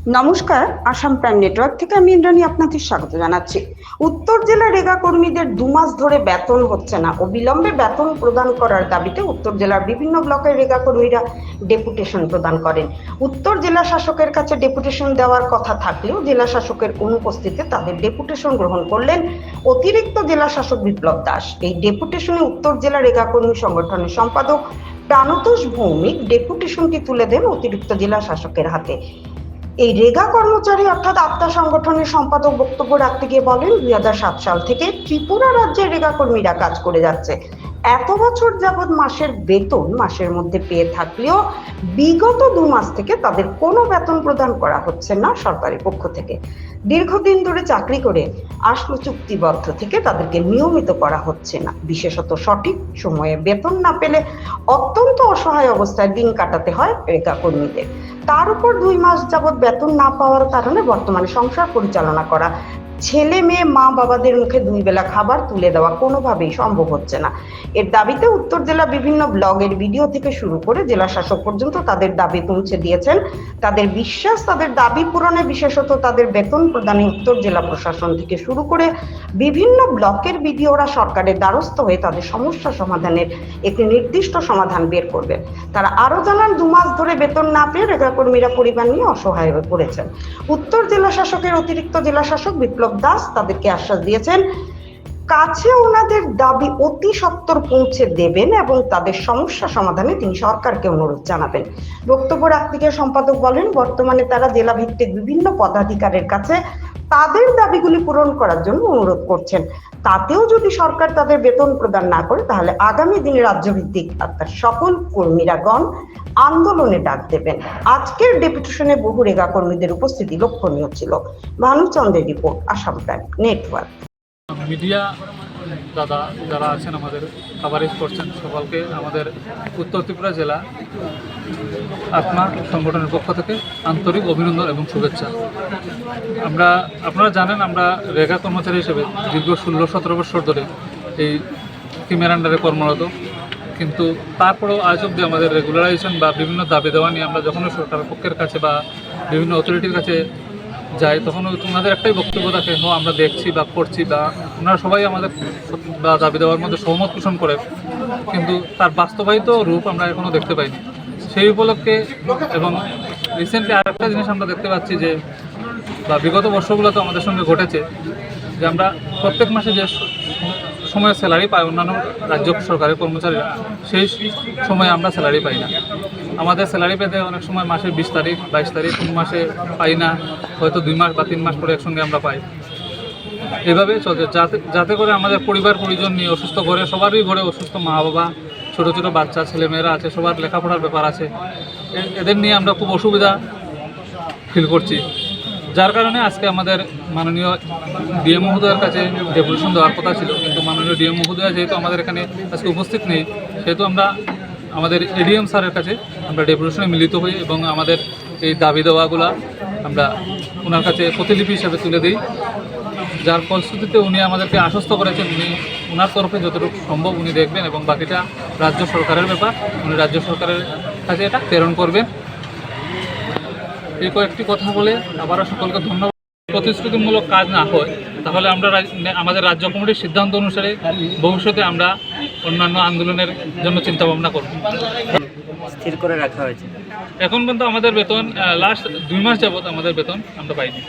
নমস্কার, Assam prime network থেকে আমি ইন্দ্রাণী আপনাদের স্বাগত জানাচ্ছি। উত্তর জেলা রেগা কর্মীদের 2 মাস ধরে বেতন হচ্ছে না, অবিলম্বে বেতন প্রদান করার দাবিতে উত্তর জেলার বিভিন্ন ব্লকের রেগা কর্মীরা ডেপুটেশন প্রদান করেন। উত্তর জেলা শাসকের কাছে ডেপুটেশন দেওয়ার কথা থাকলেও জেলা শাসকের অনুপস্থিতিতে তাদের ডেপুটেশন গ্রহণ করলেন অতিরিক্ত জেলা শাসক বিপ্লব দাস। এই ডেপুটেশনে উত্তর জেলা রেগা কর্মী সংগঠনের সম্পাদক প্রাণতোষ ভৌমিক ডেপুটেশনটি তুলে দেন অতিরিক্ত জেলা শাসকের হাতে। এই রেগা কর্মচারী অর্থাৎ আত্মা সংগঠনের সম্পাদক বক্তব্য রাখতে গিয়ে বলেন, 2007 সাল থেকে ত্রিপুরা রাজ্যের রেগা কর্মীরা কাজ করে যাচ্ছে। এত বছর যাবৎ মাসের বেতন মাসের মধ্যে পেয়ে থাকলেও বিগত 2 মাস থেকে তাদের কোনো বেতন প্রদান করা হচ্ছে না সরকারের পক্ষ থেকে। দীর্ঘদিন ধরে চাকরি করে আসলো চুক্তিবদ্ধ থেকে তাদেরকে নিয়মিত করা হচ্ছে না, বিশেষত সঠিক সময়ে বেতন না পেলে অত্যন্ত অসহায় অবস্থায় দিন কাটাতে হয় রেগা কর্মীদের। তার উপর 2 মাস যাবৎ বেতন না পাওয়ার কারণে বর্তমানে সংসার পরিচালনা করা, ছেলে মেয়ে মা বাবাদের মুখে 2 বেলা খাবার তুলে দেওয়া কোনোভাবেই সম্ভব হচ্ছে না। এর দাবিতে উত্তর জেলা বিভিন্ন ব্লগের ভিডিও থেকে শুরু করে জেলা শাসক পর্যন্ত তাদের দাবি পৌঁছে দিয়েছেন। তাদের বিশ্বাস, তাদের দাবি পূরণে বিশেষত তাদের বেতন প্রদানে উত্তর জেলা প্রশাসন থেকে শুরু করে বিভিন্ন ব্লকের ভিডিওরা সরকারের দ্বারস্থ হয়ে তাদের সমস্যা সমাধানের একটি নির্দিষ্ট সমাধান বের করবেন। তারা আরো জানান, 2 মাস ধরে বেতন না পেয়ে রেগা কর্মীরা পরিবার নিয়ে অসহায় হয়ে পড়েছেন। উত্তর জেলা শাসকের অতিরিক্ত জেলা শাসক বিপ্লব দাস তাদেরকে আশ্বাস দিয়েছেন, কাছে ওনাদের দাবি অতি সত্বর পৌঁছে দেবেন এবং তাদের সমস্যা সমাধানে তিনি সরকারকে অনুরোধ জানাবেন। বক্তব্য রাখতে গিয়ে সম্পাদক বলেন, বর্তমানে তারা জেলা ভিত্তিক বিভিন্ন পদাধিকারের কাছে তাদের দাবিগুলি পূরণ করার জন্য অনুরোধ করছেন। তাতেও যদি সরকার তাদের বেতন প্রদান না করে তাহলে আগামী দিনে রাজ্যভিত্তিক অর্থাৎ সকল কর্মীরাগণ আন্দোলনে ডাক দেবেন। আজকের ডেপুটেশনে বহু রেগা কর্মীদের উপস্থিতি লক্ষণীয় ছিল। ভানুচন্দ্রের report, Assam prime network. Media দাদা যারা আছেন আমাদের কাভারেজ করছেন, সকলকে আমাদের উত্তর ত্রিপুরা জেলা আত্মা সংগঠনের পক্ষ থেকে আন্তরিক অভিনন্দন এবং শুভেচ্ছা। আপনারা জানেন, আমরা রেগা কর্মচারী হিসেবে দীর্ঘ 16-17 বছর ধরে এই স্কিমের আন্ডারে কর্মরত, কিন্তু তারপরেও আজ অব্দি আমাদের রেগুলারাইজেশন বা বিভিন্ন দাবি দেওয়া নিয়ে আমরা যখন সরকারের পক্ষের কাছে বা বিভিন্ন অথরিটির কাছে যাই, তখন ওনাদের একটাই বক্তব্য থাকে, আমরা দেখছি বা করছি, বা ওনারা সবাই আমাদের বা দাবি দেওয়ার মধ্যে সহমত পোষণ করে, কিন্তু তার বাস্তবায়িত রূপ আমরা এখনও দেখতে পাইনি। সেই উপলক্ষে এবং রিসেন্টলি আরেকটা জিনিস আমরা দেখতে পাচ্ছি যে, বা বিগত বর্ষগুলোতে আমাদের সঙ্গে ঘটেছে যে, আমরা প্রত্যেক মাসে যে সময়ে স্যালারি পাই অন্যান্য রাজ্য সরকারের কর্মচারীরা, সেই সময়ে আমরা স্যালারি পাই না। আমাদের স্যালারি পেতে অনেক সময় মাসের 20 তারিখ 22 তারিখ, কোনো মাসে পাই না, হয়তো 2 মাস বা 3 মাস পরে একসঙ্গে আমরা পাই। এভাবে চলছে, যাতে করে আমাদের পরিবার পরিজন নিয়ে অসুস্থ ঘরে, সবারই ঘরে অসুস্থ মা বাবা, ছোটো ছোটো বাচ্চা ছেলেমেয়েরা আছে, সবার লেখাপড়ার ব্যাপার আছে, এদের নিয়ে আমরা খুব অসুবিধা ফিল করছি। যার কারণে আজকে আমাদের মাননীয় ডিএম মহোদয়ের কাছে ডেপুটেশন দেওয়ার কথা ছিল, কিন্তু মাননীয় ডিএম মহোদয় যেহেতু আমাদের এখানে আজকে উপস্থিত নেই, সেহেতু আমরা আমাদের এডিএম স্যারের কাছে আমরা ডেপুটেশনে মিলিত হই এবং আমাদের এই দাবি দেওয়াগুলো আমরা ওনার কাছে প্রতিলিপি হিসাবে তুলে দিই। যার ফলশ্রুতিতে উনি আমাদেরকে আশ্বস্ত করেছেন, উনি ওনার তরফে যতটুকু সম্ভব উনি দেখবেন এবং বাকিটা রাজ্য সরকারের ব্যাপার, উনি রাজ্য সরকারের কাছে এটা প্রেরণ করবেন। এই কয়েকটি কথা বলে আবারও সকলকে ধন্যবাদ। প্রতিশ্রুতিমূলক কাজ না হয় তাহলে আমরা আমাদের রাজ্য কমিটির সিদ্ধান্ত অনুসারে ভবিষ্যতে আমরা অন্যান্য আন্দোলনের জন্য চিন্তা ভাবনা করব। স্থির করে রাখা হয়েছে। এখন পর্যন্ত আমাদের বেতন লাস্ট 2 মাস যাবত আমাদের বেতন আমরা পাইনি।